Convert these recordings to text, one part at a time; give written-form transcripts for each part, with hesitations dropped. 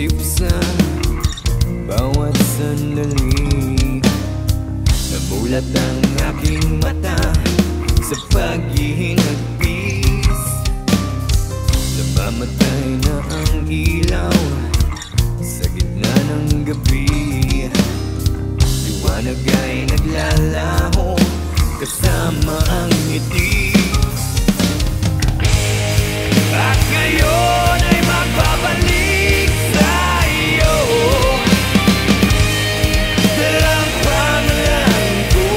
Isip sa bawat sandali, namulat ang aking mata sa paghihingagpis. Namamatay na ang ilaw sa gitna ng gabi. Liwanag ay naglalaho kasama ang ngiti. At ngayon ay magbabalik sa iyo, dalang pangalan ko.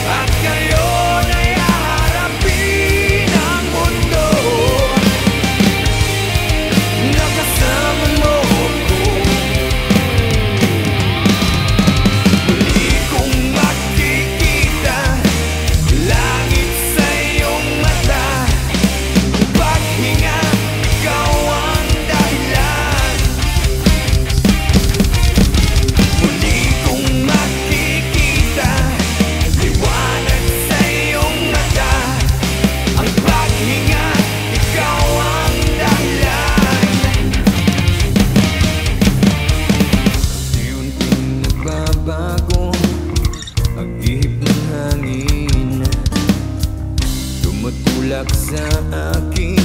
At ngayon ay haharapin ang mundo, nakasama mo ko. Muli kong makikita langit sa iyong mata, paghinga, ikaw ang dahilan. Muli kong makikita liwanag sa iyong mata, ang paghinga, ikaw ang dahilan. Unti-unting nagbabago ang ihip ng hangin, tumutulak sa akin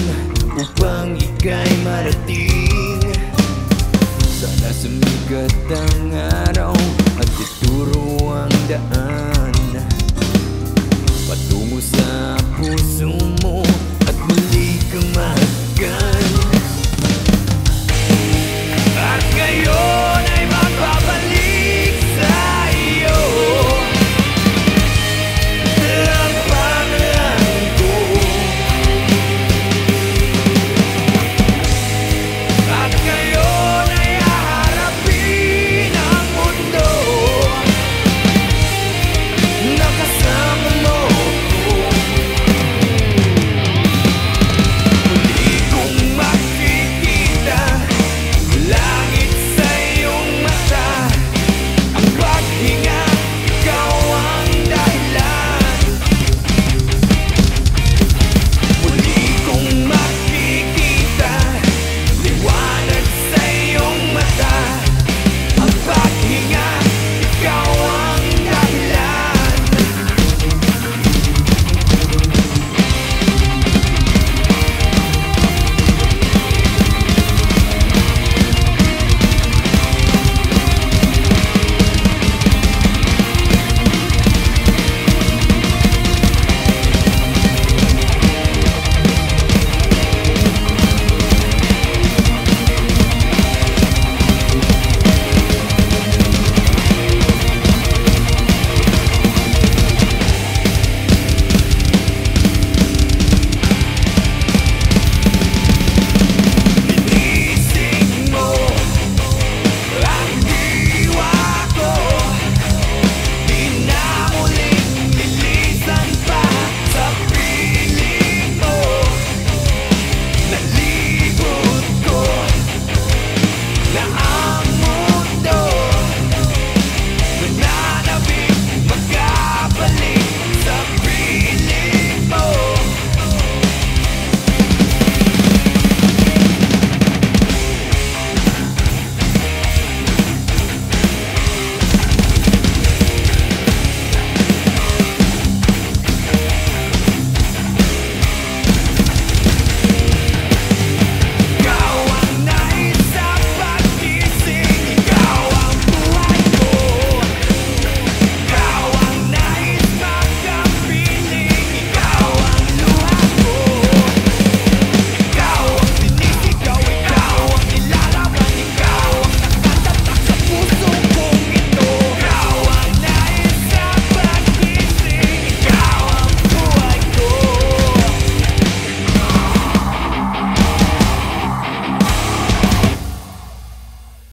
upang ika'y marating. Sana sumikat ang araw at ituro ang daan patungo sa puso